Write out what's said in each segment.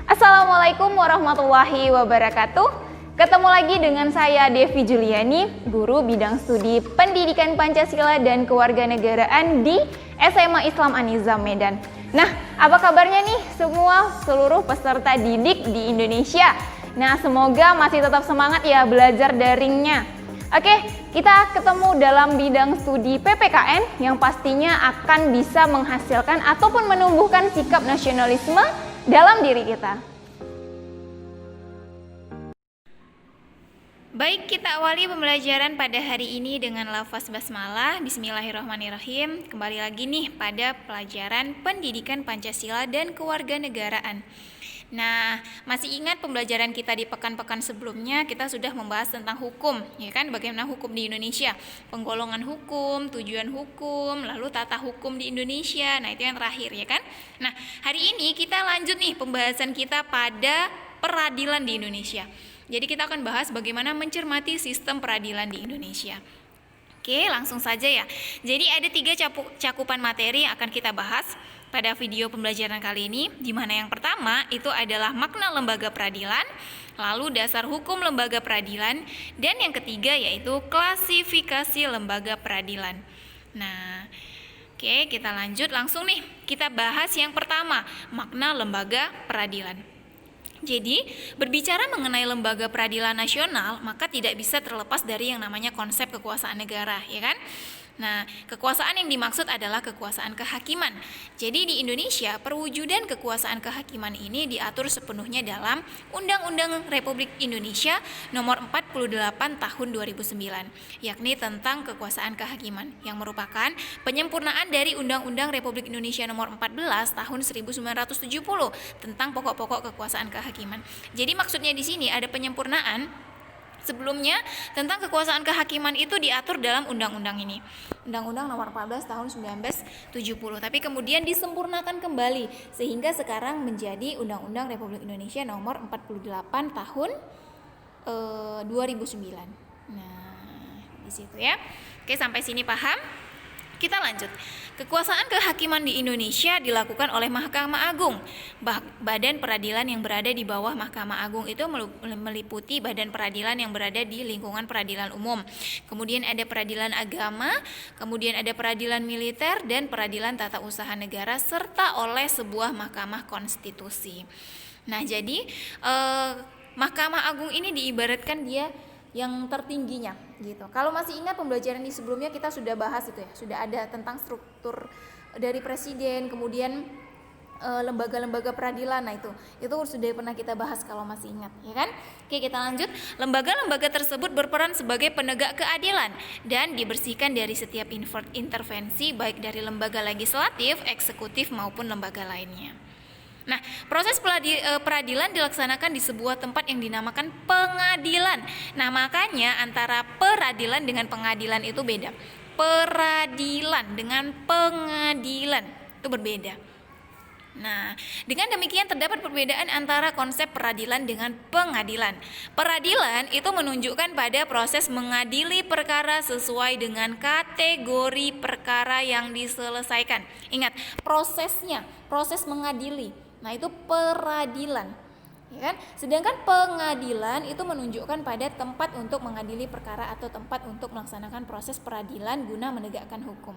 Assalamualaikum warahmatullahi wabarakatuh. Ketemu lagi dengan saya Devi Juliani, guru bidang studi Pendidikan Pancasila dan Kewarganegaraan di SMA Islam An-Nizam Medan. Nah, apa kabarnya nih semua seluruh peserta didik di Indonesia? Nah, semoga masih tetap semangat ya belajar daringnya. Oke, kita ketemu dalam bidang studi PPKN yang pastinya akan bisa menghasilkan ataupun menumbuhkan sikap nasionalisme dalam diri kita. Baik, kita awali pembelajaran pada hari ini dengan lafaz basmalah. Bismillahirrahmanirrahim. Kembali lagi nih pada pelajaran Pendidikan Pancasila dan Kewarganegaraan. Nah, masih ingat pembelajaran kita di pekan-pekan sebelumnya kita sudah membahas tentang hukum, ya kan? Bagaimana hukum di Indonesia, penggolongan hukum, tujuan hukum, lalu tata hukum di Indonesia. Nah, itu yang terakhir, ya kan? Nah, hari ini kita lanjut nih pembahasan kita pada peradilan di Indonesia. Jadi kita akan bahas bagaimana mencermati sistem peradilan di Indonesia. Oke, langsung saja ya. Jadi ada 3 cakupan materi yang akan kita bahas pada video pembelajaran kali ini, di mana yang pertama itu adalah makna lembaga peradilan, lalu dasar hukum lembaga peradilan, dan yang ketiga yaitu klasifikasi lembaga peradilan. Nah, oke, kita lanjut langsung nih. Kita bahas yang pertama, makna lembaga peradilan. Jadi, berbicara mengenai lembaga peradilan nasional, maka tidak bisa terlepas dari yang namanya konsep kekuasaan negara, ya kan? Nah, kekuasaan yang dimaksud adalah kekuasaan kehakiman. Jadi di Indonesia, perwujudan kekuasaan kehakiman ini diatur sepenuhnya dalam Undang-Undang Republik Indonesia Nomor 48 Tahun 2009, yakni tentang kekuasaan kehakiman, yang merupakan penyempurnaan dari Undang-Undang Republik Indonesia Nomor 14 Tahun 1970 tentang pokok-pokok kekuasaan kehakiman. Jadi maksudnya di sini ada penyempurnaan. Sebelumnya, tentang kekuasaan kehakiman itu diatur dalam undang-undang ini. Undang-Undang Nomor 14 Tahun 1970. Tapi kemudian disempurnakan kembali sehingga sekarang menjadi Undang-Undang Republik Indonesia Nomor 48 Tahun 2009. Nah, di situ ya. Oke, sampai sini paham? Kita lanjut. Kekuasaan kehakiman di Indonesia dilakukan oleh Mahkamah Agung. Badan peradilan yang berada di bawah Mahkamah Agung itu meliputi badan peradilan yang berada di lingkungan peradilan umum. Kemudian ada peradilan agama, kemudian ada peradilan militer, dan peradilan tata usaha negara, serta oleh sebuah mahkamah konstitusi. Nah, jadi Mahkamah Agung ini diibaratkan dia yang tertingginya gitu. Kalau masih ingat pembelajaran di sebelumnya kita sudah bahas itu ya, sudah ada tentang struktur dari presiden, kemudian lembaga-lembaga peradilan. Nah, itu sudah pernah kita bahas kalau masih ingat, ya kan? Oke, kita lanjut. Lembaga-lembaga tersebut berperan sebagai penegak keadilan dan dibersihkan dari setiap intervensi baik dari lembaga legislatif, eksekutif maupun lembaga lainnya. Nah, proses peradilan dilaksanakan di sebuah tempat yang dinamakan pengadilan. Nah, makanya antara peradilan dengan pengadilan itu beda. Peradilan dengan pengadilan itu berbeda. Nah, dengan demikian terdapat perbedaan antara konsep peradilan dengan pengadilan. Peradilan itu menunjukkan pada proses mengadili perkara sesuai dengan kategori perkara yang diselesaikan. Ingat, prosesnya, proses mengadili. Nah, itu peradilan, ya kan? Sedangkan pengadilan itu menunjukkan pada tempat untuk mengadili perkara atau tempat untuk melaksanakan proses peradilan guna menegakkan hukum.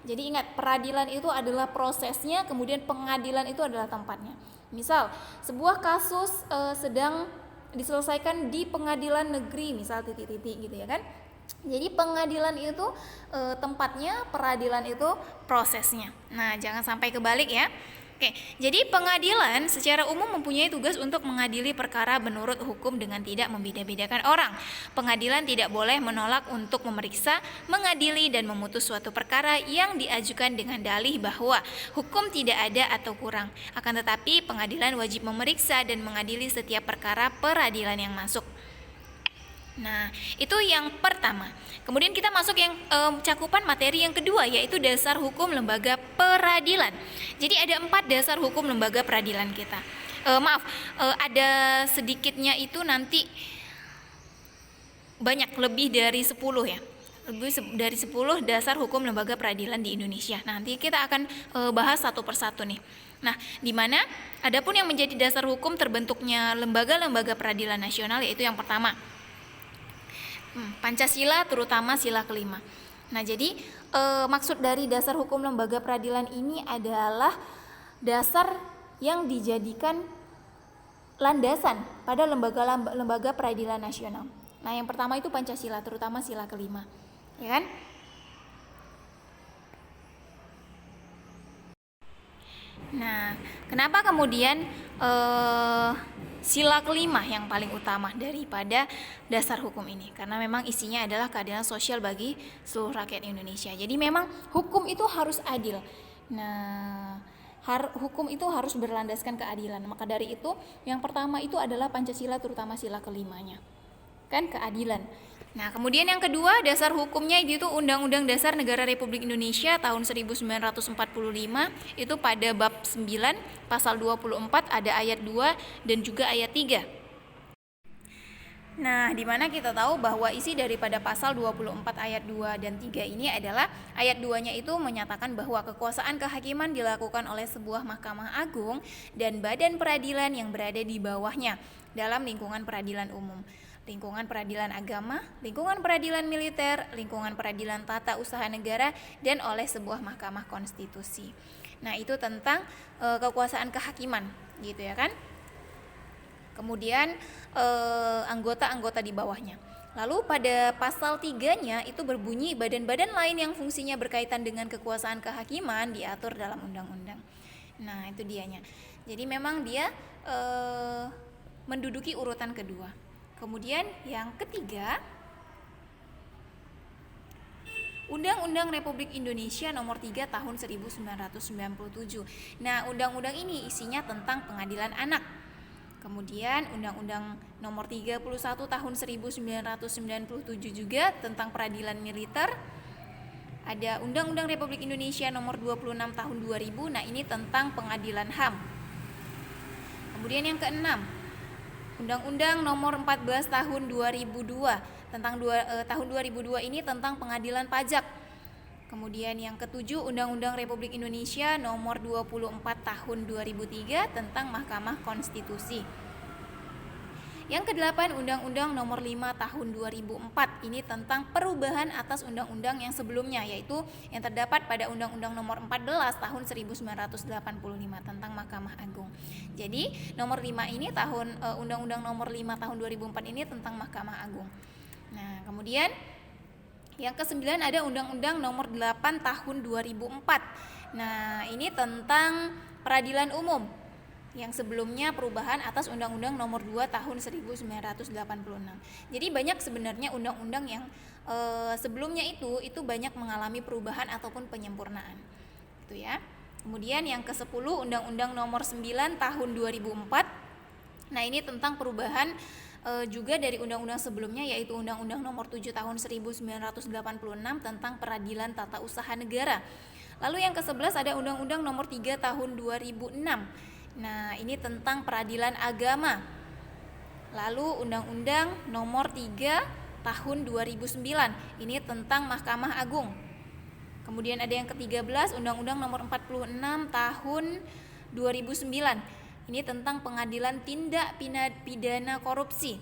Jadi ingat, peradilan itu adalah prosesnya, kemudian pengadilan itu adalah tempatnya. Misal, sebuah kasus sedang diselesaikan di pengadilan negeri, misal titik-titik gitu, ya kan? Jadi pengadilan itu tempatnya, peradilan itu prosesnya. Nah, jangan sampai kebalik ya. Oke, jadi pengadilan secara umum mempunyai tugas untuk mengadili perkara menurut hukum dengan tidak membeda-bedakan orang. Pengadilan tidak boleh menolak untuk memeriksa, mengadili, dan memutus suatu perkara yang diajukan dengan dalih bahwa hukum tidak ada atau kurang. Akan tetapi pengadilan wajib memeriksa dan mengadili setiap perkara peradilan yang masuk. Nah, itu yang pertama. Kemudian kita masuk yang cakupan materi yang kedua, yaitu dasar hukum lembaga peradilan. Jadi ada 4 dasar hukum lembaga peradilan kita. Ada sedikitnya itu nanti banyak, lebih dari 10 ya. Lebih dari 10 dasar hukum lembaga peradilan di Indonesia. Nanti kita akan bahas satu persatu nih. Nah, di mana adapun yang menjadi dasar hukum terbentuknya lembaga-lembaga peradilan nasional yaitu yang pertama, Pancasila, terutama sila kelima. Nah, jadi maksud dari dasar hukum lembaga peradilan ini adalah dasar yang dijadikan landasan pada lembaga peradilan nasional. Nah, yang pertama itu Pancasila, terutama sila kelima, ya kan? Nah, kenapa kemudian sila kelima yang paling utama daripada dasar hukum ini? Karena memang isinya adalah keadilan sosial bagi seluruh rakyat Indonesia. Jadi memang hukum itu harus adil. Nah, hukum itu harus berlandaskan keadilan. Maka dari itu, yang pertama itu adalah Pancasila, terutama sila kelimanya, kan, keadilan. Nah, kemudian yang kedua, dasar hukumnya itu Undang-Undang Dasar Negara Republik Indonesia tahun 1945, itu pada bab 9 pasal 24 ada ayat 2 dan juga ayat 3. Nah, di mana kita tahu bahwa isi daripada pasal 24 ayat 2 dan 3 ini adalah ayat 2-nya itu menyatakan bahwa kekuasaan kehakiman dilakukan oleh sebuah Mahkamah Agung dan badan peradilan yang berada di bawahnya dalam lingkungan peradilan umum, lingkungan peradilan agama, lingkungan peradilan militer, lingkungan peradilan tata usaha negara, dan oleh sebuah mahkamah konstitusi. Nah, itu tentang kekuasaan kehakiman, gitu ya kan. Kemudian anggota-anggota di bawahnya. Lalu pada pasal 3-nya itu berbunyi badan-badan lain yang fungsinya berkaitan dengan kekuasaan kehakiman diatur dalam undang-undang. Nah, itu dianya. Jadi memang dia menduduki urutan kedua. Kemudian yang ketiga, Undang-Undang Republik Indonesia Nomor 3 Tahun 1997. Nah, undang-undang ini isinya tentang pengadilan anak. Kemudian Undang-Undang Nomor 31 Tahun 1997 juga tentang peradilan militer. Ada Undang-Undang Republik Indonesia Nomor 26 Tahun 2000. Nah, ini tentang pengadilan HAM. Kemudian yang keenam, Undang-Undang Nomor 14 Tahun 2002 tentang tahun 2002 ini tentang pengadilan pajak. Kemudian yang ketujuh, Undang-Undang Republik Indonesia Nomor 24 Tahun 2003 tentang Mahkamah Konstitusi. Yang kedelapan, Undang-Undang Nomor 5 Tahun 2004 ini tentang perubahan atas undang-undang yang sebelumnya, yaitu yang terdapat pada Undang-Undang Nomor 14 Tahun 1985 tentang Mahkamah Agung. Jadi Nomor 5 ini Undang-Undang Nomor 5 Tahun 2004 ini tentang Mahkamah Agung. Nah, kemudian yang ke-9 ada Undang-Undang Nomor 8 Tahun 2004. Nah, ini tentang peradilan umum, yang sebelumnya perubahan atas Undang-Undang Nomor 2 Tahun 1986. Jadi banyak sebenarnya undang-undang yang sebelumnya itu banyak mengalami perubahan ataupun penyempurnaan. Itu ya. Kemudian yang ke-10 Undang-Undang Nomor 9 Tahun 2004. Nah, ini tentang perubahan juga dari undang-undang sebelumnya, yaitu Undang-Undang Nomor 7 Tahun 1986 tentang peradilan tata usaha negara. Lalu yang ke-11 ada Undang-Undang Nomor 3 Tahun 2006. Nah, ini tentang peradilan agama. Lalu Undang-Undang Nomor 3 Tahun 2009, ini tentang Mahkamah Agung. Kemudian ada yang ke-13 Undang-Undang Nomor 46 Tahun 2009. Ini tentang pengadilan tindak pidana korupsi.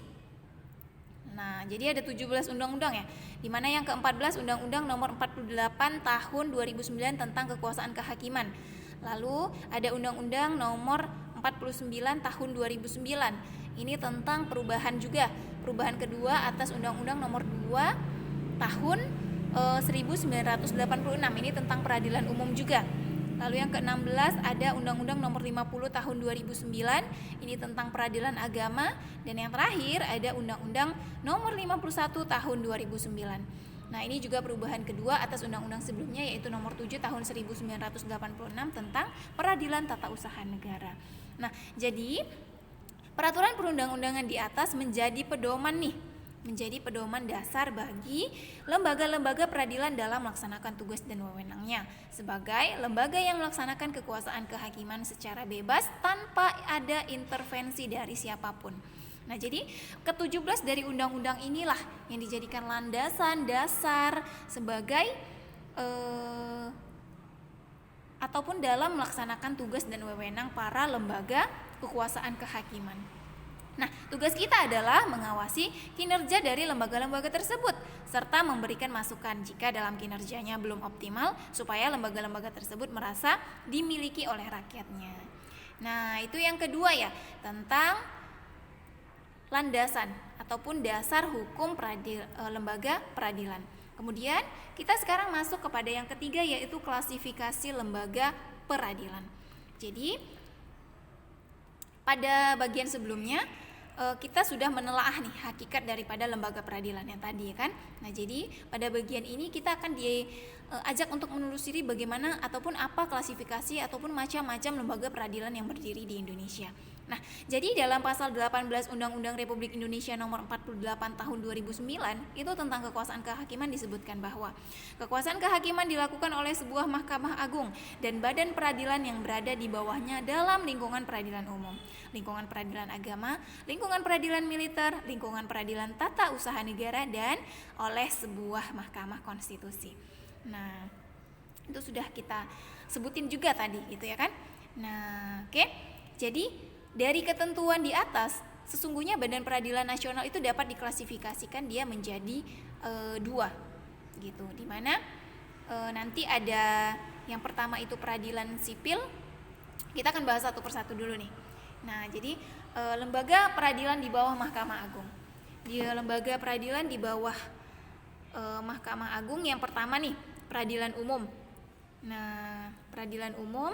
Nah, jadi ada 17 undang-undang ya. Di mana yang ke-14 Undang-Undang Nomor 48 Tahun 2009 tentang kekuasaan kehakiman. Lalu ada Undang-Undang Nomor 49 Tahun 2009. Ini tentang perubahan juga, perubahan kedua atas Undang-Undang Nomor 2 Tahun 1986. Ini tentang peradilan umum juga. Lalu yang ke-16 ada Undang-Undang Nomor 50 Tahun 2009, ini tentang peradilan agama. Dan yang terakhir ada Undang-Undang Nomor 51 Tahun 2009. Nah, ini juga perubahan kedua atas undang-undang sebelumnya, yaitu Nomor 7 Tahun 1986 tentang peradilan tata usaha negara. Nah, jadi peraturan perundang-undangan di atas menjadi pedoman nih, menjadi pedoman dasar bagi lembaga-lembaga peradilan dalam melaksanakan tugas dan wewenangnya sebagai lembaga yang melaksanakan kekuasaan kehakiman secara bebas tanpa ada intervensi dari siapapun. Nah, jadi ke-17 dari undang-undang inilah yang dijadikan landasan dasar sebagai ataupun dalam melaksanakan tugas dan wewenang para lembaga kekuasaan kehakiman. Nah, tugas kita adalah mengawasi kinerja dari lembaga-lembaga tersebut serta memberikan masukan jika dalam kinerjanya belum optimal supaya lembaga-lembaga tersebut merasa dimiliki oleh rakyatnya. Nah, itu yang kedua ya, tentang landasan ataupun dasar hukum lembaga peradilan. Kemudian kita sekarang masuk kepada yang ketiga, yaitu klasifikasi lembaga peradilan. Jadi pada bagian sebelumnya kita sudah menelaah nih hakikat daripada lembaga peradilan yang tadi kan. Nah, jadi pada bagian ini kita akan diajak untuk menelusuri bagaimana ataupun apa klasifikasi ataupun macam-macam lembaga peradilan yang berdiri di Indonesia. Nah, jadi dalam pasal 18 Undang-Undang Republik Indonesia nomor 48 tahun 2009 itu tentang kekuasaan kehakiman disebutkan bahwa kekuasaan kehakiman dilakukan oleh sebuah Mahkamah Agung dan badan peradilan yang berada di bawahnya dalam lingkungan peradilan umum, lingkungan peradilan agama, lingkungan peradilan militer, lingkungan peradilan tata usaha negara, dan oleh sebuah Mahkamah Konstitusi. Nah, itu sudah kita sebutin juga tadi gitu ya kan. Nah, oke. Jadi dari ketentuan di atas, sesungguhnya Badan Peradilan Nasional itu dapat diklasifikasikan dia menjadi dua gitu, dimana nanti ada yang pertama itu peradilan sipil. Kita akan bahas satu persatu dulu nih. Nah, jadi lembaga peradilan di bawah Mahkamah Agung. Di lembaga peradilan di bawah Mahkamah Agung yang pertama nih, peradilan umum. Nah, peradilan umum.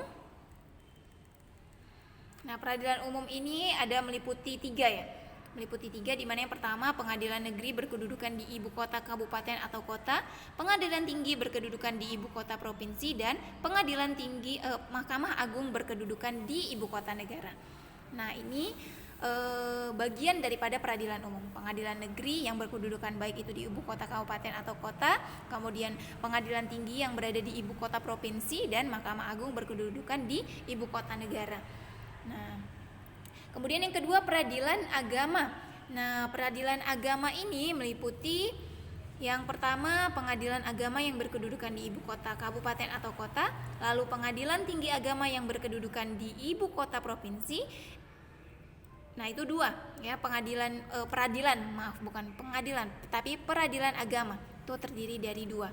Nah, peradilan umum ini ada meliputi tiga ya. Meliputi tiga, di mana yang pertama pengadilan negeri berkedudukan di ibu kota kabupaten atau kota, pengadilan tinggi berkedudukan di ibu kota provinsi, dan pengadilan tinggi Mahkamah Agung berkedudukan di ibu kota negara. Nah, ini bagian daripada peradilan umum. Pengadilan negeri yang berkedudukan baik itu di ibu kota kabupaten atau kota, kemudian pengadilan tinggi yang berada di ibu kota provinsi, dan Mahkamah Agung berkedudukan di ibu kota negara. Nah, kemudian yang kedua peradilan agama. Nah, peradilan agama ini meliputi yang pertama pengadilan agama yang berkedudukan di ibu kota kabupaten atau kota, lalu pengadilan tinggi agama yang berkedudukan di ibu kota provinsi. Nah, itu dua ya, peradilan agama itu terdiri dari dua.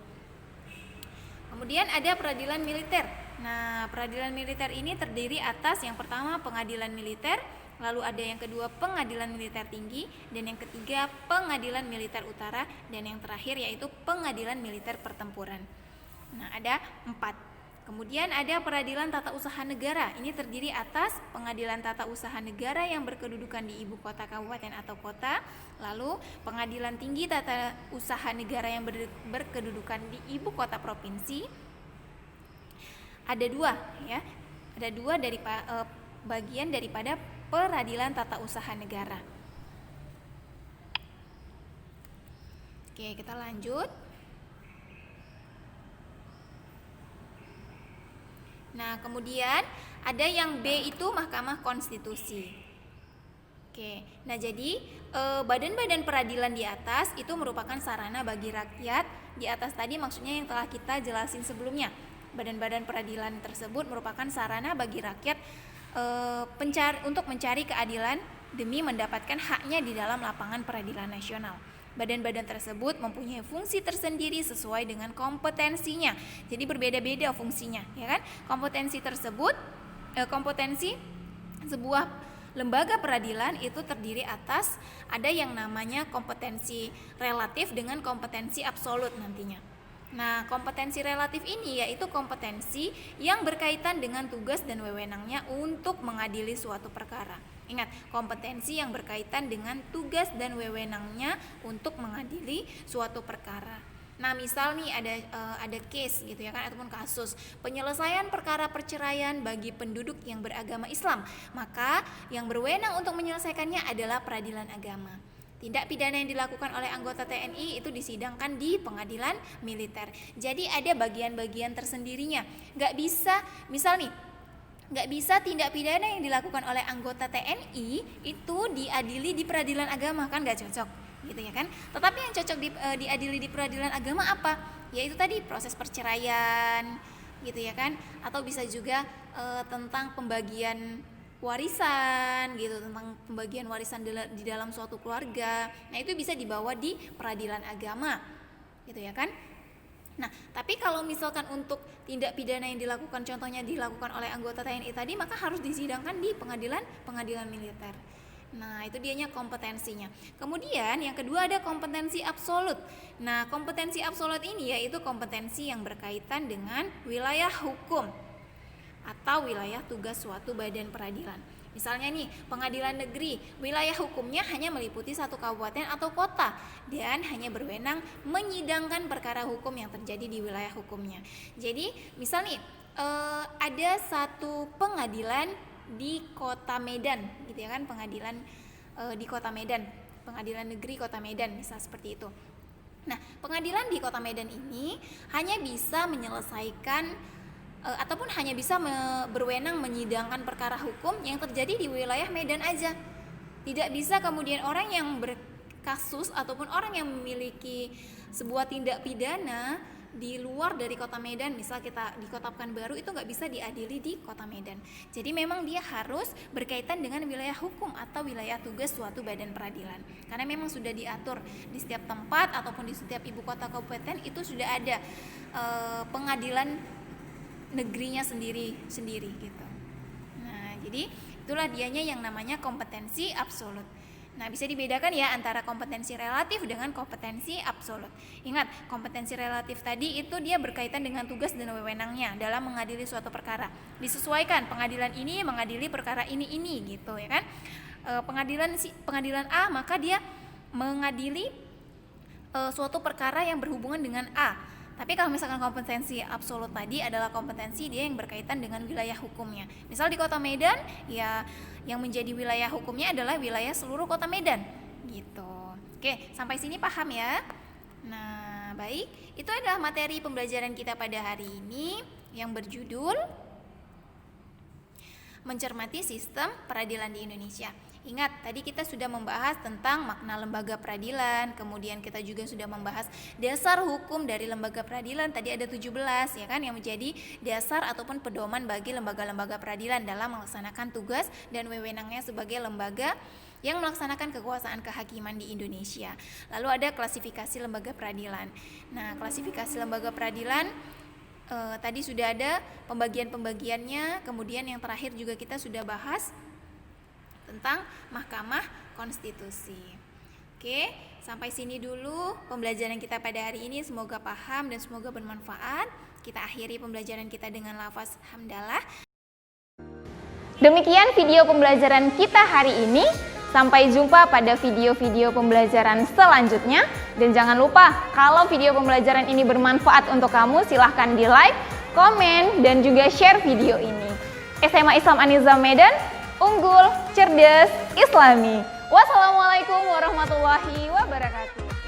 Kemudian ada peradilan militer. Nah, peradilan militer ini terdiri atas yang pertama pengadilan militer, lalu ada yang kedua pengadilan militer tinggi, dan yang ketiga pengadilan militer utara, dan yang terakhir yaitu pengadilan militer pertempuran. Nah, ada 4. Kemudian ada peradilan tata usaha negara. Ini terdiri atas pengadilan tata usaha negara yang berkedudukan di ibu kota kabupaten atau kota, lalu pengadilan tinggi tata usaha negara yang berkedudukan di ibu kota provinsi. Ada dua ya, ada dua dari bagian daripada peradilan tata usaha negara. Oke, kita lanjut. Nah, kemudian ada yang B itu Mahkamah Konstitusi. Oke, nah jadi badan-badan peradilan di atas itu merupakan sarana bagi rakyat. Di atas tadi maksudnya yang telah kita jelasin sebelumnya. Badan-badan peradilan tersebut merupakan sarana bagi rakyat untuk mencari keadilan demi mendapatkan haknya di dalam lapangan peradilan nasional. Badan-badan tersebut mempunyai fungsi tersendiri sesuai dengan kompetensinya. Jadi berbeda-beda fungsinya, ya kan? Kompetensi sebuah lembaga peradilan itu terdiri atas ada yang namanya kompetensi relatif dengan kompetensi absolut nantinya. Nah, kompetensi relatif ini yaitu kompetensi yang berkaitan dengan tugas dan wewenangnya untuk mengadili suatu perkara. Ingat, kompetensi yang berkaitan dengan tugas dan wewenangnya untuk mengadili suatu perkara. Nah, misal nih ada case gitu ya kan, ataupun kasus penyelesaian perkara perceraian bagi penduduk yang beragama Islam, maka yang berwenang untuk menyelesaikannya adalah peradilan agama. Tindak pidana yang dilakukan oleh anggota TNI itu disidangkan di pengadilan militer. Jadi ada bagian-bagian tersendirinya. Nggak bisa tindak pidana yang dilakukan oleh anggota TNI itu diadili di peradilan agama, kan nggak cocok gitu ya kan. Tetapi yang cocok diadili di peradilan agama apa? Yaitu tadi proses perceraian, gitu ya kan, atau bisa juga tentang pembagian warisan gitu, tentang pembagian warisan di dalam suatu keluarga. Nah, itu bisa dibawa di peradilan agama gitu ya kan. Nah, tapi kalau misalkan untuk tindak pidana yang dilakukan, contohnya dilakukan oleh anggota TNI tadi, maka harus disidangkan di pengadilan militer. Nah, itu dianya kompetensinya. Kemudian yang kedua ada kompetensi absolut. Nah, kompetensi absolut ini yaitu kompetensi yang berkaitan dengan wilayah hukum atau wilayah tugas suatu badan peradilan. Misalnya nih, pengadilan negeri, wilayah hukumnya hanya meliputi satu kabupaten atau kota dan hanya berwenang menyidangkan perkara hukum yang terjadi di wilayah hukumnya. Jadi, misal nih, ada satu pengadilan di Kota Medan, gitu ya kan, pengadilan di Kota Medan, pengadilan negeri Kota Medan, misal seperti itu. Nah, pengadilan di Kota Medan ini hanya bisa menyelesaikan ataupun hanya bisa berwenang menyidangkan perkara hukum yang terjadi di wilayah Medan aja. Tidak bisa kemudian orang yang berkasus ataupun orang yang memiliki sebuah tindak pidana di luar dari Kota Medan, misal kita di Kota Pekanbaru, itu nggak bisa diadili di Kota Medan. Jadi memang dia harus berkaitan dengan wilayah hukum atau wilayah tugas suatu badan peradilan. Karena memang sudah diatur di setiap tempat ataupun di setiap ibu kota kabupaten itu sudah ada pengadilan negerinya sendiri gitu. Nah, jadi itulah dianya yang namanya kompetensi absolut. Nah, bisa dibedakan ya antara kompetensi relatif dengan kompetensi absolut. Ingat, kompetensi relatif tadi itu dia berkaitan dengan tugas dan wewenangnya dalam mengadili suatu perkara. Disesuaikan, pengadilan ini mengadili perkara ini gitu ya kan. Pengadilan A maka dia mengadili suatu perkara yang berhubungan dengan A. Tapi kalau misalkan kompetensi absolut tadi adalah kompetensi dia yang berkaitan dengan wilayah hukumnya. Misal di Kota Medan, ya yang menjadi wilayah hukumnya adalah wilayah seluruh Kota Medan gitu. Oke, sampai sini paham ya? Nah, baik. Itu adalah materi pembelajaran kita pada hari ini yang berjudul Mencermati Sistem Peradilan di Indonesia. Ingat, tadi kita sudah membahas tentang makna lembaga peradilan, kemudian kita juga sudah membahas dasar hukum dari lembaga peradilan, tadi ada 17 ya kan, yang menjadi dasar ataupun pedoman bagi lembaga-lembaga peradilan dalam melaksanakan tugas dan wewenangnya sebagai lembaga yang melaksanakan kekuasaan kehakiman di Indonesia. Lalu ada klasifikasi lembaga peradilan. Nah, klasifikasi lembaga peradilan tadi sudah ada pembagian-pembagiannya, kemudian yang terakhir juga kita sudah bahas tentang Mahkamah Konstitusi. Oke, sampai sini dulu pembelajaran kita pada hari ini. Semoga paham dan semoga bermanfaat. Kita akhiri pembelajaran kita dengan lafaz hamdalah. Demikian video pembelajaran kita hari ini. Sampai jumpa pada video-video pembelajaran selanjutnya. Dan jangan lupa, kalau video pembelajaran ini bermanfaat untuk kamu, silahkan di like, komen, dan juga share video ini. SMA Islam An-Nizam Medan, unggul, cerdas, islami. Wassalamualaikum warahmatullahi wabarakatuh.